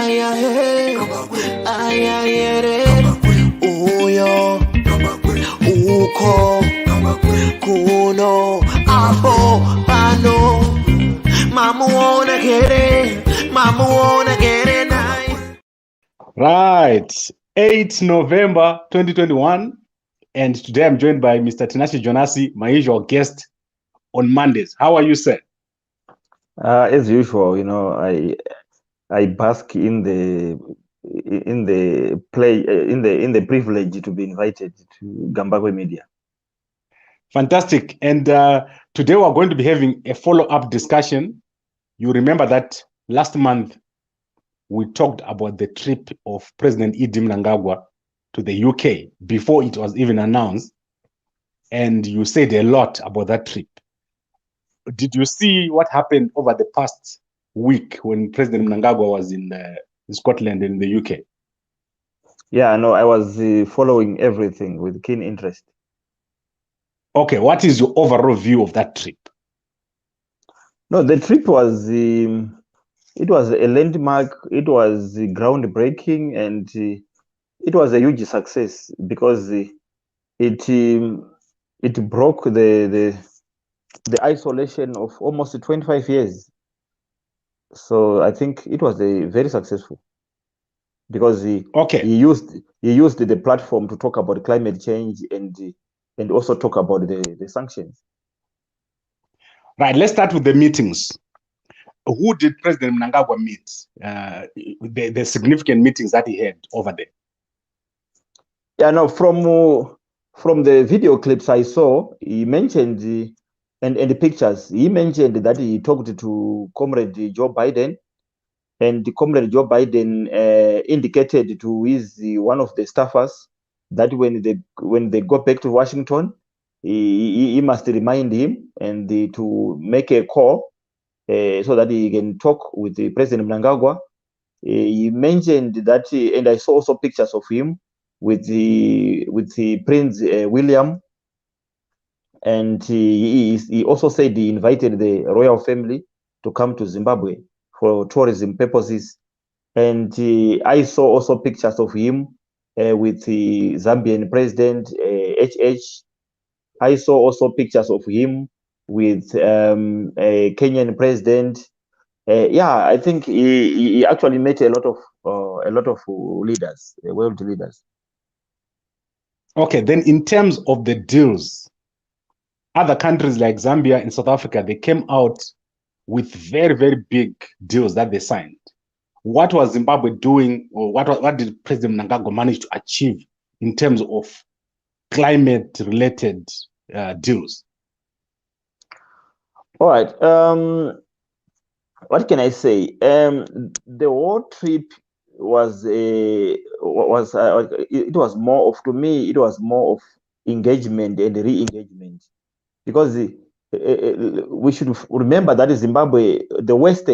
ayahe, ayayere, uyo, uko, kuno, apo, pano, mamuona kere nice. Right, 8 November 2021, and today I'm joined by Mr. Tinashe Jonas, my usual guest on Mondays. How are you, sir? As usual, I bask in the privilege to be invited to Zimbabwe Media. Fantastic. And today we're going to be having a follow-up discussion. You remember that last month we talked about the trip of President Mnangagwa to the UK before it was even announced. And you said a lot about that trip. Did you see what happened over the past week when President Mnangagwa was in Scotland and in the UK? Yeah, no, I was following everything with keen interest. Okay, what is your overall view of that trip? No, the trip was it was a landmark. It was groundbreaking, and it was a huge success because it broke the isolation of almost 25 years. So I think it was very successful because he used the platform to talk about climate change and also talk about the sanctions. Right, let's start with the meetings. Who did President Mnangagwa meet? The significant meetings that he had over there. Yeah, no, from the video clips I saw, he mentioned and the pictures, he mentioned that he talked to Comrade Joe Biden, and the Comrade Joe Biden indicated to his one of the staffers that when they go back to Washington, he must remind him and to make a call so that he can talk with the President Mnangagwa. He mentioned that, and I saw also pictures of him with the Prince William, and he also said he invited the royal family to come to Zimbabwe for tourism purposes. And I saw also pictures of him with the Zambian president HH. I saw also pictures of him with a Kenyan president. Yeah, I think he actually met a lot of leaders, world leaders. Okay, then in terms of the deals, other countries like Zambia and South Africa, they came out with very, very big deals that they signed. What was Zimbabwe doing, or what did President Mnangagwa manage to achieve in terms of climate-related deals? All right. What can I say? The whole trip was it was more of, to me, it was more of engagement and re-engagement, because we should remember that Zimbabwe, the West,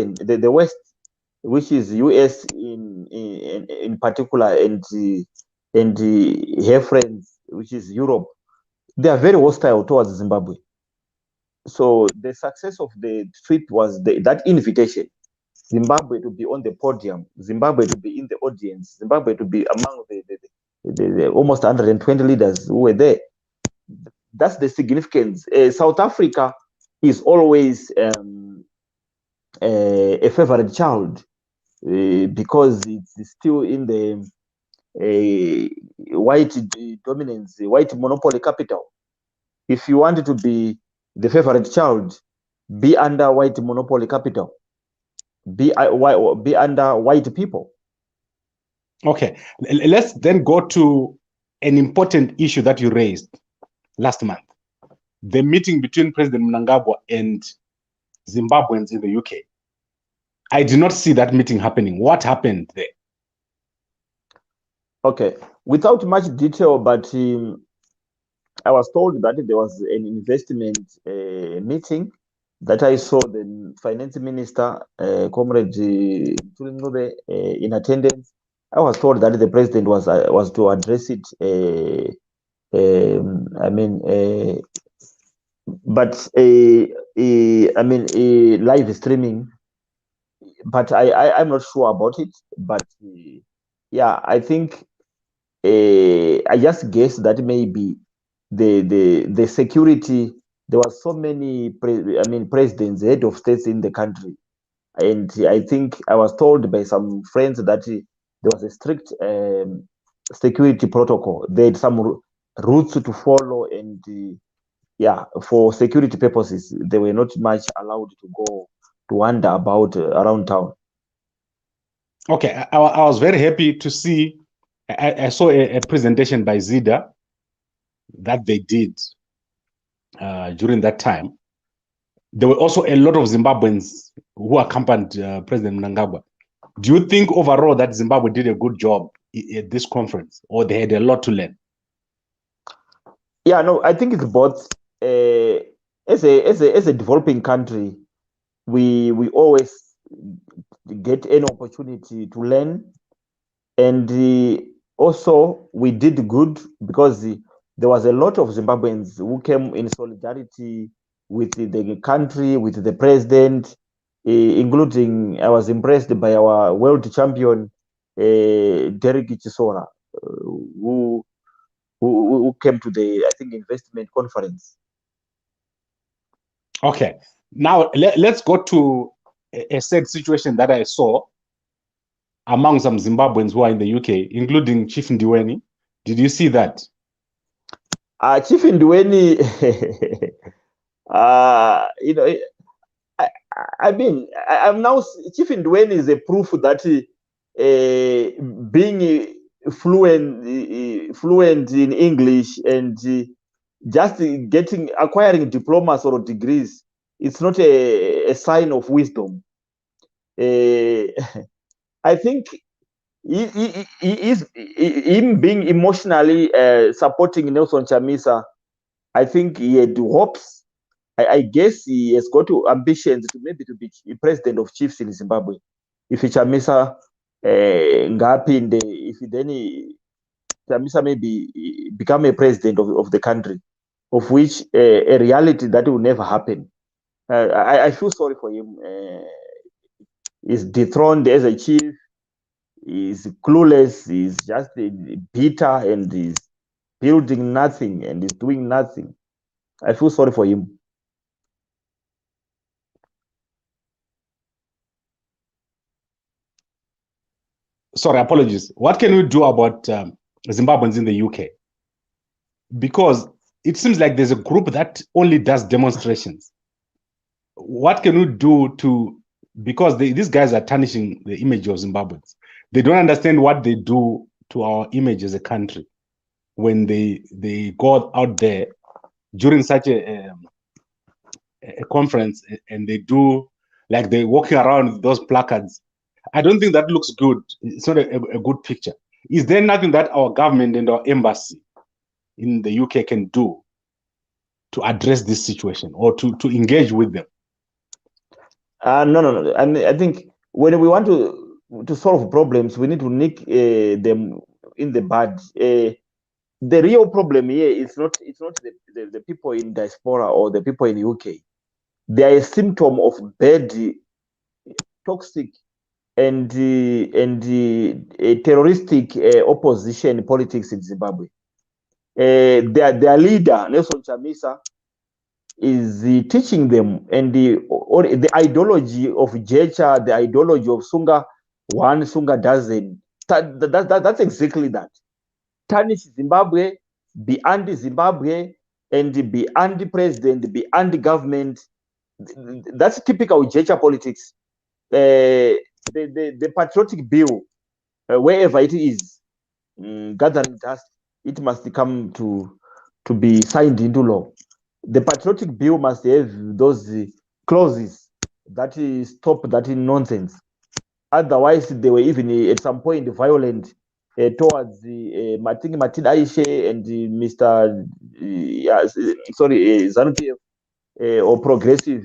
which is US in particular, and her friends, which is Europe, they are very hostile towards Zimbabwe. So the success of the trip was that invitation, Zimbabwe to be on the podium, Zimbabwe to be in the audience, Zimbabwe to be among the almost 120 leaders who were there. That's the significance. South Africa is always a favorite child because it's still in the white dominance, white monopoly capital. If you want to be the favorite child, be under white monopoly capital, be under white people. Okay, let's then go to an important issue that you raised last month, the meeting between President Mnangagwa and Zimbabweans in the UK. I did not see that meeting happening. What happened there? Okay, without much detail, but I was told that there was an investment meeting that I saw the finance minister, Comrade Mtulingube, in attendance. I was told that the president was to address it. But live streaming. but I'm not sure about it. But yeah, I think I just guess that maybe the security. There were so many, presidents, head of states in the country, and I think I was told by some friends that there was a strict security protocol. They had some routes to follow, and yeah, for security purposes, they were not much allowed to go to wander about around town. Okay, I was very happy to see. I saw a presentation by Zida that they did during that time. There were also a lot of Zimbabweans who accompanied President Mnangagwa. Do you think overall that Zimbabwe did a good job at this conference, or they had a lot to learn? Yeah, no, I think it's both. As a developing country, we always get an opportunity to learn, and also we did good because there was a lot of Zimbabweans who came in solidarity with the country, with the president, including I was impressed by our world champion, Derek Chisora, who came to the, I think, investment conference. Okay, now let's go to a sad situation that I saw among some Zimbabweans who are in the UK, including Chief Ndiweni. Did you see that? Chief Ndiweni, I'm now, Chief Ndiweni is a proof that being fluent in English and just acquiring diplomas or degrees, it's not a sign of wisdom. I think him being emotionally supporting Nelson Chamisa, I think he had hopes. I guess he has got ambitions to maybe to be president of Chiefs in Zimbabwe. If Chamisa if then Chamisa maybe become a president of the country, of which a reality that will never happen. I feel sorry for him. He's dethroned as a chief. He's clueless. He's just bitter, and he's building nothing, and he's doing nothing. I feel sorry for him. Sorry, apologies. What can we do about Zimbabweans in the UK? Because it seems like there's a group that only does demonstrations. What can we do to, because these guys are tarnishing the image of Zimbabweans. They don't understand what they do to our image as a country when they go out there during such a conference and they do, like, they're walking around with those placards. I don't think that looks good. It's not a good picture. Is there nothing that our government and our embassy in the UK can do to address this situation or to engage with them? No. I think when we want to solve problems, we need to nick them in the bud. The real problem here is not the people in diaspora or the people in UK. They are a symptom of bad, toxic, and terroristic opposition politics in Zimbabwe. Their leader, Nelson Chamisa, is teaching them, and the ideology of Jecha, the ideology of Sunga 1, Sunga doesn't. That's exactly that. Tarnish Zimbabwe, be anti-Zimbabwe, and be anti-president, be anti-government. That's typical Jecha politics. The patriotic bill, wherever it is, gathering dust, it must come to be signed into law. The patriotic bill must have those clauses that stop that nonsense. Otherwise, they were even at some point violent towards Martin Aishe and Mr. ZANU-PF or progressive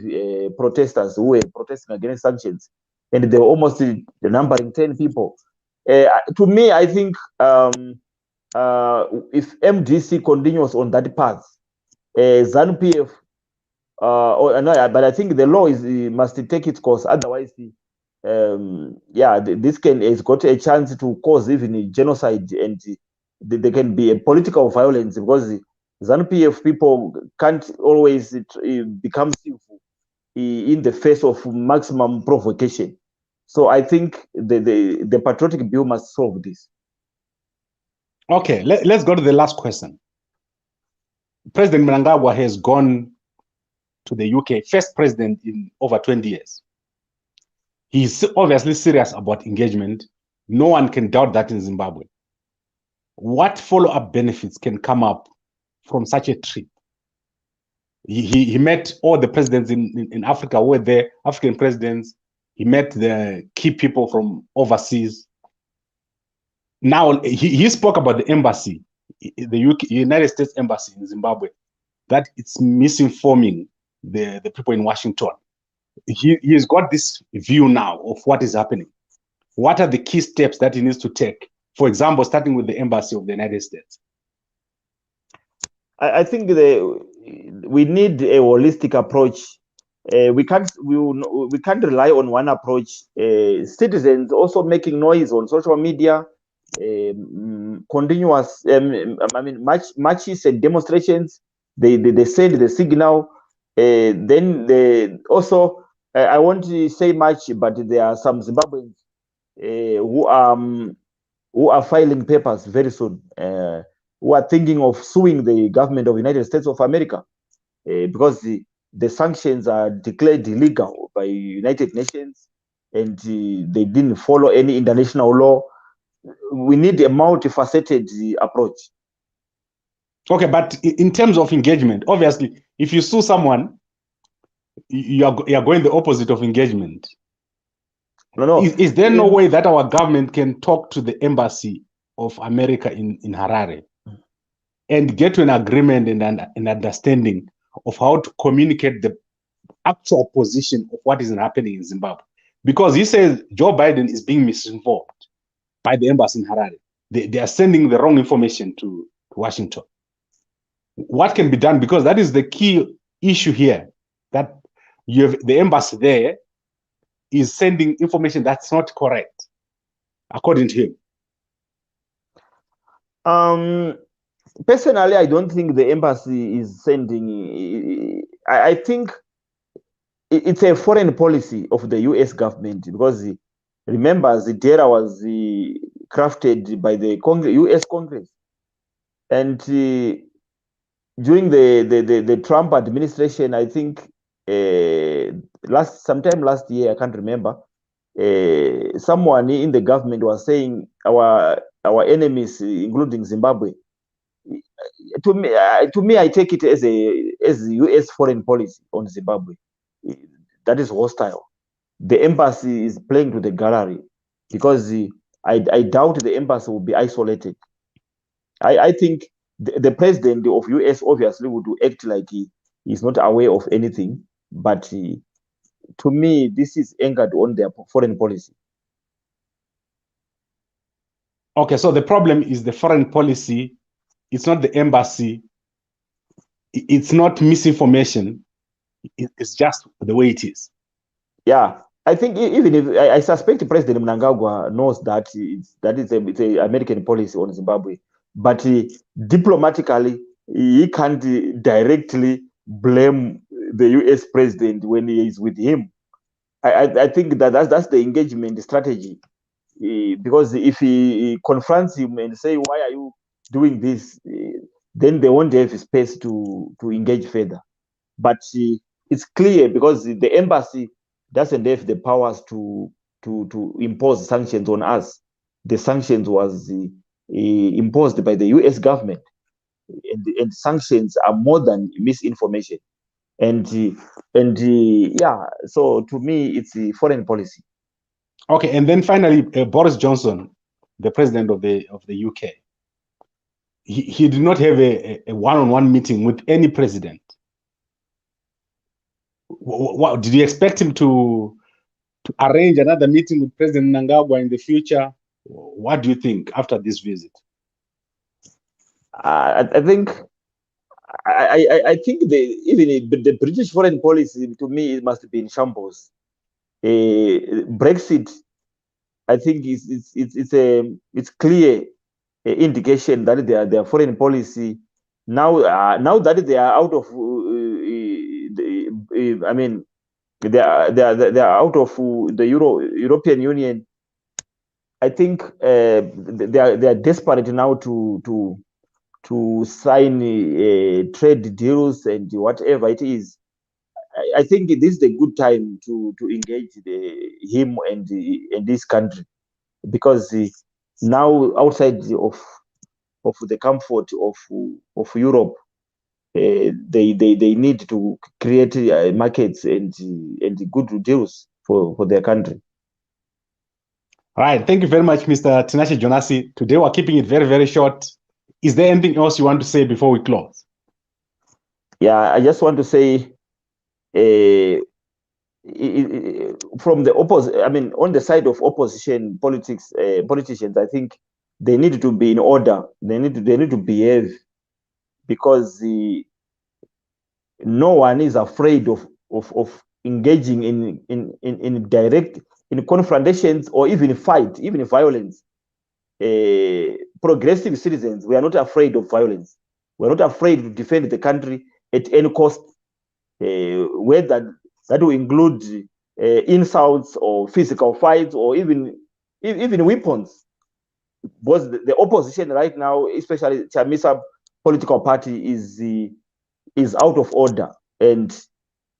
protesters who were protesting against sanctions, and they were almost numbering 10 people. To me, I think if MDC continues on that path, ZANU-PF, but I think the law must take its course. Otherwise, this has got a chance to cause even a genocide, and there can be a political violence, because ZANU-PF people can't always become civil in the face of maximum provocation. So I think the patriotic bill must solve this. Okay, let's go to the last question. President Mnangagwa has gone to the UK, first president in over 20 years. He's obviously serious about engagement. No one can doubt that in Zimbabwe. What follow-up benefits can come up from such a trip? He met all the presidents in Africa who were there, African presidents. He met the key people from overseas. Now, he spoke about the embassy, the United States Embassy in Zimbabwe, that it's misinforming the people in Washington. He's got this view now of what is happening. What are the key steps that he needs to take? For example, starting with the embassy of the United States. I think we need a holistic approach. We can't rely on one approach. Citizens also making noise on social media, continuous, marches and demonstrations. They send the signal. Then also, I won't say much, but there are some Zimbabweans who are filing papers very soon, who are thinking of suing the government of the United States of America, because the sanctions are declared illegal by United Nations, and they didn't follow any international law. We need a multifaceted approach. Okay, but in terms of engagement, obviously, if you sue someone, you are going the opposite of engagement. No. Is there no way that our government can talk to the embassy of America in Harare and get to an agreement and an understanding of how to communicate the actual position of what is happening in Zimbabwe? Because he says Joe Biden is being misinformed by the embassy in Harare. They are sending the wrong information to Washington. What can be done? Because that is the key issue here, that you have the embassy there is sending information that's not correct, according to him. Personally, I don't think the embassy is sending. I think it's a foreign policy of the U.S. government, because remember, the data was crafted by the U.S. Congress, and during the Trump administration, I think sometime last year, I can't remember, someone in the government was saying our enemies, including Zimbabwe. To me, I take it as a U.S. foreign policy on Zimbabwe that is hostile. The embassy is playing to the gallery, because I doubt the embassy will be isolated. I think the president of U.S. obviously would act like he is not aware of anything, but to me, this is anchored on their foreign policy. Okay, so the problem is the foreign policy. It's not the embassy. It's not misinformation. It's just the way it is. Yeah, I think even if I suspect President Mnangagwa knows that it's an American policy on Zimbabwe, but diplomatically he can't directly blame the U.S. president when he is with him. I think that's the engagement strategy, because if he confronts him and say, "Why are you doing this?" Then they won't have space to engage further. But it's clear, because the embassy doesn't have the powers to impose sanctions on us. The sanctions was imposed by the U.S. government, and sanctions are more than misinformation. And yeah, so to me, it's a foreign policy. Okay, and then finally, Boris Johnson, the president of the UK, he did not have a one-on-one meeting with any president. What did you expect him to arrange another meeting with President Mnangagwa in the future? What do you think after this visit? I think even the British foreign policy, to me, it must be in shambles. Brexit, I think it's clear indication that their foreign policy now that they are out of I mean they are out of the European Union. I think they are desperate now to sign trade deals and whatever it is. I think this is a good time to engage him and this country, because now outside of the comfort of Europe, they need to create markets and good deals for their country. All right, thank you very much, Mr. Tinashe Jonas. Today we're keeping it very, very short. Is there anything else you want to say before we close? Yeah, I just want to say, from the opposite, I mean, on the side of opposition politicians, I think they need to be in order. They need to behave, because no one is afraid of engaging in direct confrontations or even fight, even violence. Progressive citizens, we are not afraid of violence. We're not afraid to defend the country at any cost, whether that will include insults or physical fights or even weapons. Because the opposition right now, especially Chamisa political party, is out of order, and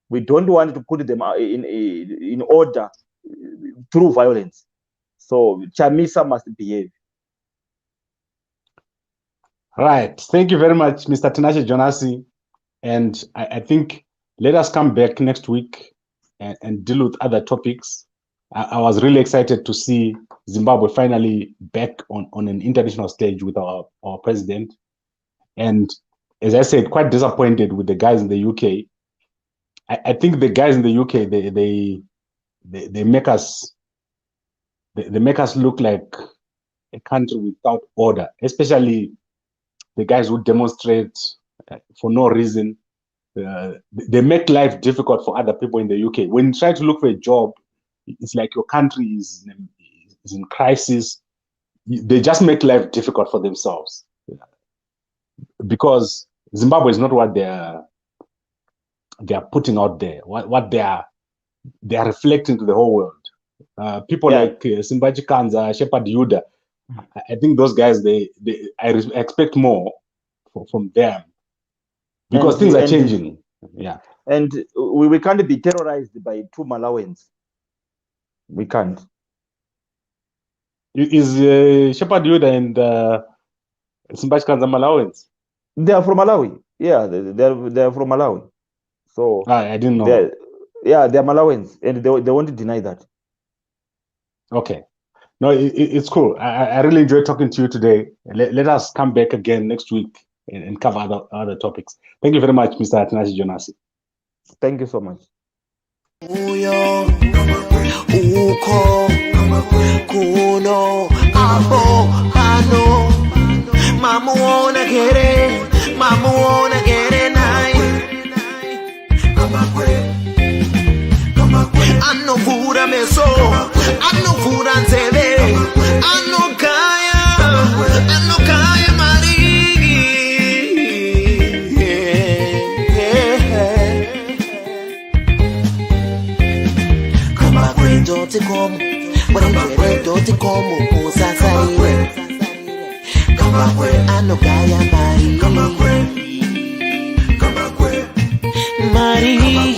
we don't want to put them in order through violence. So Chamisa must behave. Right. Thank you very much, Mr. Tinashe Jonas. And I think let us come back next week and deal with other topics. I was really excited to see Zimbabwe finally back on an international stage with our president. And as I said, quite disappointed with the guys in the UK. I think the guys in the UK, they make us look like a country without order, especially the guys who demonstrate for no reason. They make life difficult for other people in the UK. When you try to look for a job, it's like your country is in crisis. They just make life difficult for themselves, because Zimbabwe is not what they are putting out there, what they are reflecting to the whole world. People like Simbachi Kanza, Shepherd Yuda, I think those guys, I expect more from them, because things are changing. Yeah. And we can't be terrorized by two Malawians. We can't. Is Shepherd Yuda and Simbachi Kanza Malawians? They are from Malawi. Yeah, they're from Malawi. So I didn't know. They're Malawians, and they won't deny that. Okay. No, it's cool. I really enjoyed talking to you today. Let us come back again next week and cover other topics. Thank you very much, Mr. Tinashe Jonas. Thank you so much. Uyo, uko, kuno, abo, ano, mamuona kere nai. Anovura meso, anovura nzeve, anokaya marigi. Kama kwe doti komu, wale doti komu usasaire. Kama kwe anokaya marigi. Marigi.